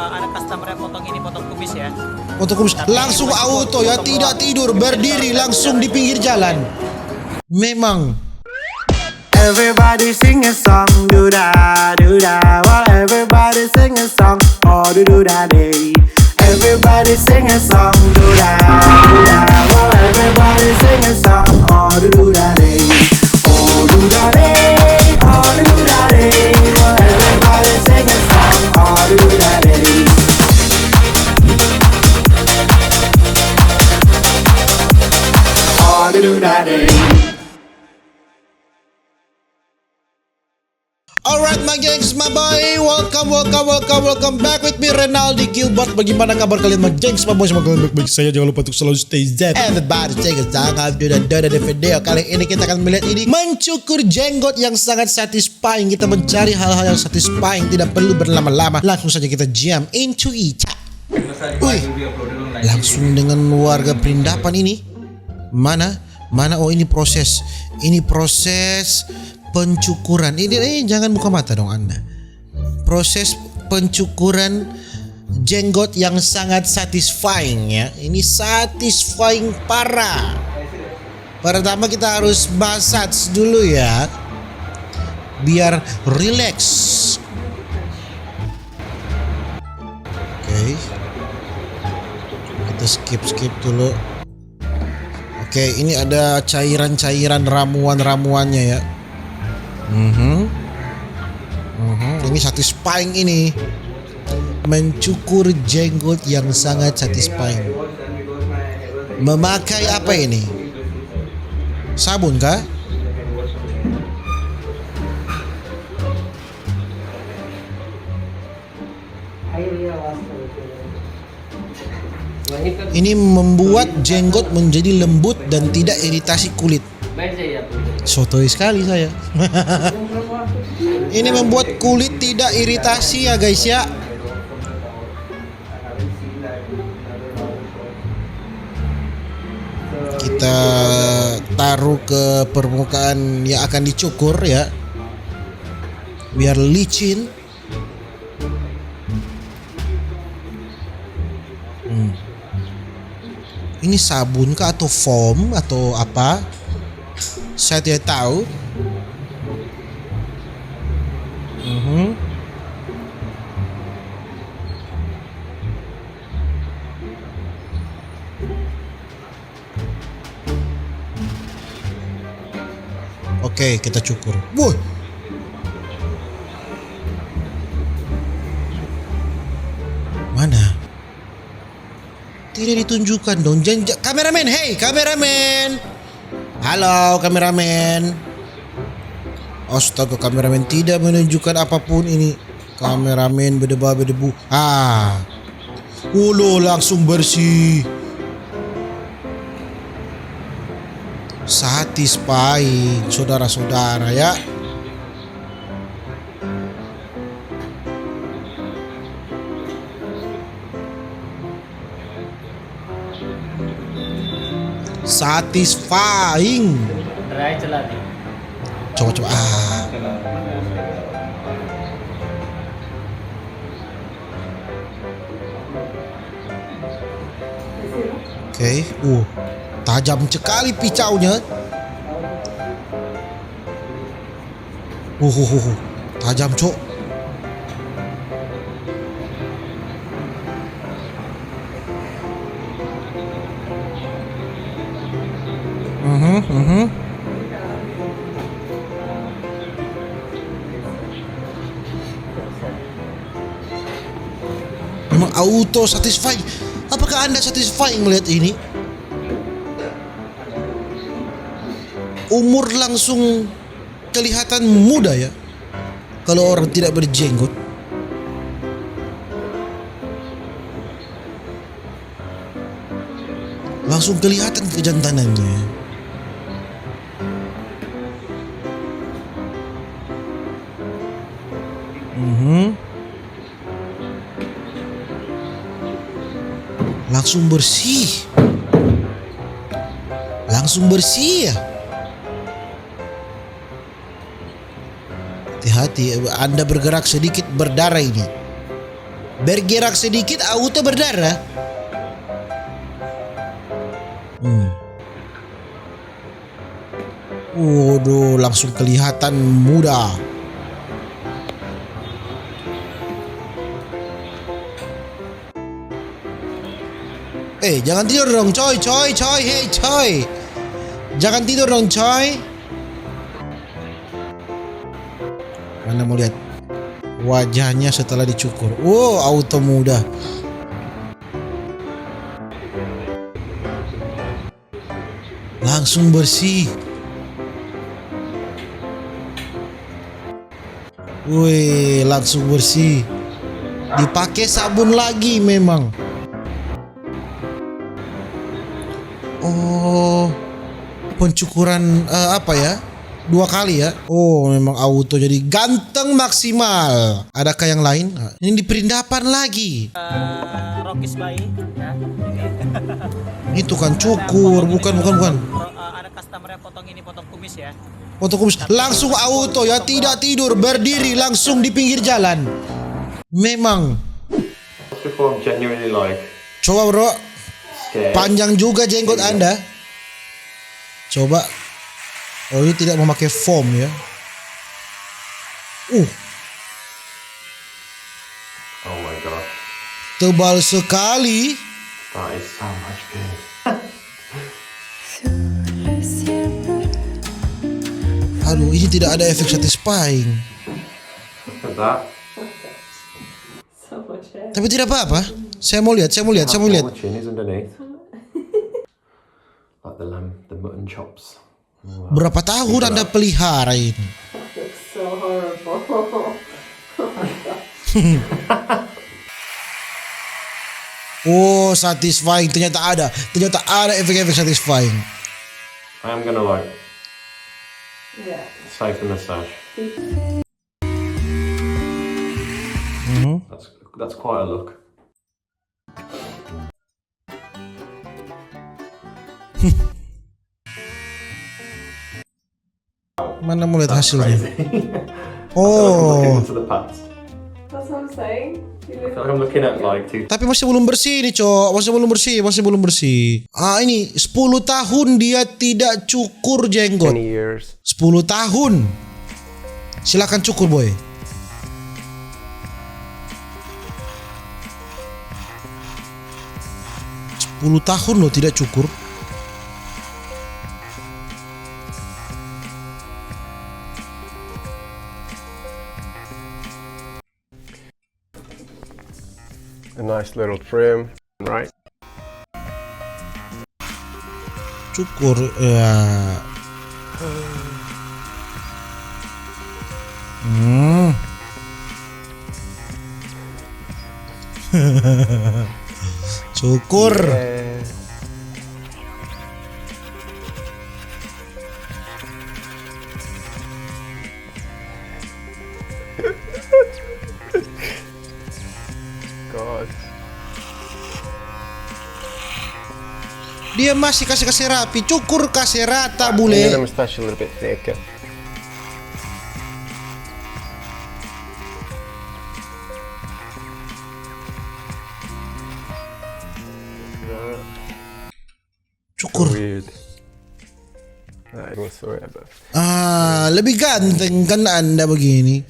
ada customer yang potong ini, potong kumis ya. Potong kumis langsung auto ya, tidak tidur, berdiri langsung di pinggir jalan. Memang. Everybody sing a song, do da do da. Well, everybody sing a song, oh do da day. Everybody sing a song, do da do da. Well, everybody sing a song, oh do da day. Oh do da day, oh do da day. Well, everybody sing a song, oh do da day. Oh do da day. Alright my gengs, my boy, welcome back with me Renaldi Gilbert. Bagaimana kabar kalian my gengs, my boy? Semoga kalian baik-baik saja. Jangan lupa untuk selalu stay zen. Everybody take a jangan di video. Kali ini kita akan melihat ini mencukur jenggot yang sangat satisfying. Kita mencari hal-hal yang satisfying, tidak perlu berlama-lama. Langsung saja kita jump into it. Wih, langsung dengan warga perindapan ini. Mana? Oh ini proses pencukuran. Ini jangan buka mata dong Anda. Proses pencukuran jenggot yang sangat satisfying ya. Ini satisfying parah. Pertama kita harus massage dulu ya, biar relax. Oke. Kita skip dulu. Oke, ini ada cairan-cairan ramuan-ramuannya ya. Ini satisfying ini. Mencukur jenggot yang sangat satisfying. Memakai apa ini? Sabun kah? Ini membuat jenggot menjadi lembut dan tidak iritasi kulit. Sotoy sekali saya. Ini membuat kulit tidak iritasi ya guys ya. Kita taruh ke permukaan yang akan dicukur ya, biar licin. Ini sabun kah atau foam atau apa? Saya tidak tahu. Oke, kita cukur. Wuh. Mana? Tidak ditunjukkan dong. Kameramen, hey kameramen. Halo kameramen. Astaga, kameramen tidak menunjukkan apapun ini. Kameramen berdebu. Langsung bersih. Satisfying saudara-saudara ya. Satisfying. Coba. Oke. Tajam sekali pisaunya. Tajam cok. Memang auto satisfying. Apakah Anda satisfying melihat ini? Umur langsung kelihatan muda ya kalau orang tidak berjenggot. Langsung kelihatan kejantanannya. Langsung bersih ya. Hati-hati, Anda bergerak sedikit berdarah ini. Bergerak sedikit auto berdarah. Waduh, langsung kelihatan muda. Jangan tidur dong, coy, hey coy. Jangan tidur dong, coy. Mana mau lihat wajahnya setelah dicukur. Wow, auto muda. Langsung bersih. Wih, langsung bersih. Dipakai sabun lagi memang. Oh, pencukuran apa ya? 2 kali ya. Oh, memang auto jadi ganteng maksimal. Adakah yang lain? Ini di perindapan lagi. Rokis bayi ya. Itu kan cukur, bukan. Ada customer yang potong kumis ya. Potong kumis langsung auto ya, tidak tidur, berdiri langsung di pinggir jalan. Memang. Before I'm genuinely like Coba bro, scared. panjang juga jenggot Anda. Coba. Oh, ini tidak memakai foam ya. Oh my god, Tebal sekali. that is so much pain. Aduh, ini tidak ada efek satisfying. Look at that. Tapi tidak apa-apa. Saya mau lihat. How the chin is underneath. Like the mutton chops. Berapa tahun Anda pelihara ini? So horrible. Oh, satisfying. Ternyata ada efek-efek satisfying. I am gonna like Yeah. save the massage. That's quite a look. Mana mau lihat hasilnya? Looking Oh, into the past. That's what I'm saying. You I look feel like I'm looking at like two. tapi masih belum bersih nih, Cok. Masih belum bersih. Ini 10 tahun dia tidak cukur jenggot. years. 10 tahun. Silakan cukur, boy. Sepuluh tahun loh tidak cukur. A nice little trim, right? Cukur ya. Cukur. God. Dia masih kasih rapi. Cukur kasih rata, I need the bule. mustache a little bit thicker. Cukur. Weird. I whatsoever. Lebih ganteng kan Anda begini.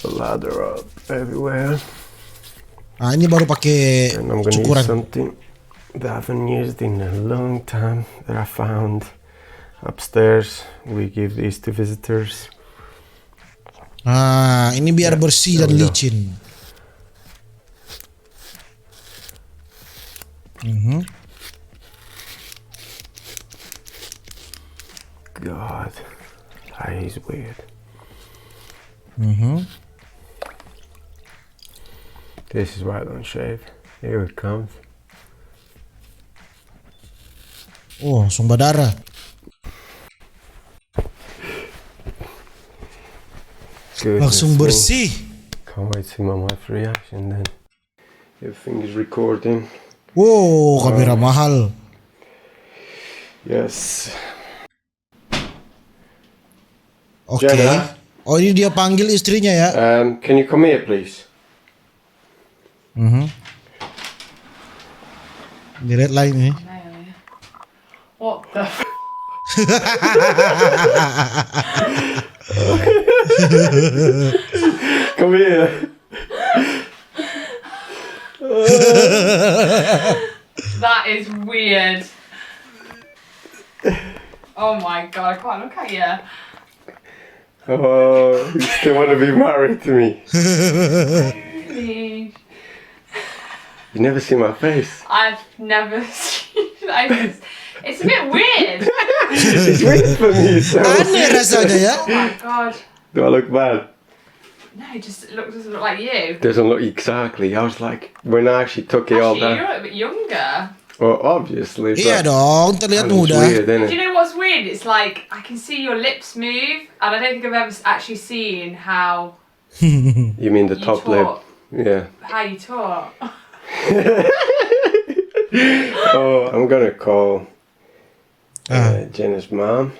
Lather up everywhere. Ini baru pakai And I'm gonna use cukuran. something that I haven't used in a long time that I found upstairs. We give these to visitors. Ini biar bersih dan licin. God, he's weird. This is why I don't shave. Here it comes. Oh, langsung berdarah. Goodness Langsung me. bersih. Can't wait to see my wife's reaction then. Everything is recording. Wow, kamera mahal. Yes. Oke. Jenna? Oh, ini dia panggil istrinya ya. Can you come here, please? Di red line ini. What the f? Come here. That is weird. Oh my god, I can't look at you. Oh, you still want to be married to me? Please. You never see my face. I've never seen it's a bit weird. It's weird for me, so. Aneh rasanya ya. Oh my god. Do I look bad? No, it doesn't look like you. Doesn't look exactly. I was like, when I actually took it all Actually, down. you're a bit younger. Well, obviously. But Iya dong, terlihat it's muda. weird, isn't Do it? you know what's weird? It's like I can see your lips move, and I don't think I've ever actually seen how You mean the you top lip? talk. Yeah. How you talk. Oh, I'm gonna call Jenna's mom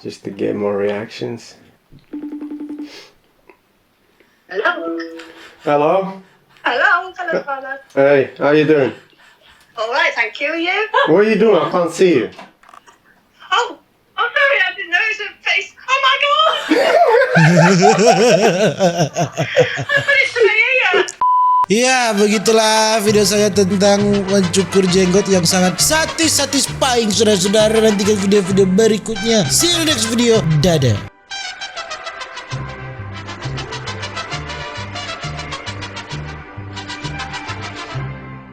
just to get more reactions. Hello. Hello. Hello, Father. Hey, how you doing? All right, thank you. You? What are you doing? I can't see you. Oh, sorry, I didn't know it was a face. Oh my god! I put it to my ear. Ya, begitulah video saya tentang mencukur jenggot yang sangat satisfying saudara-saudara. Nantikan video-video berikutnya. See you in the next video. Dadah.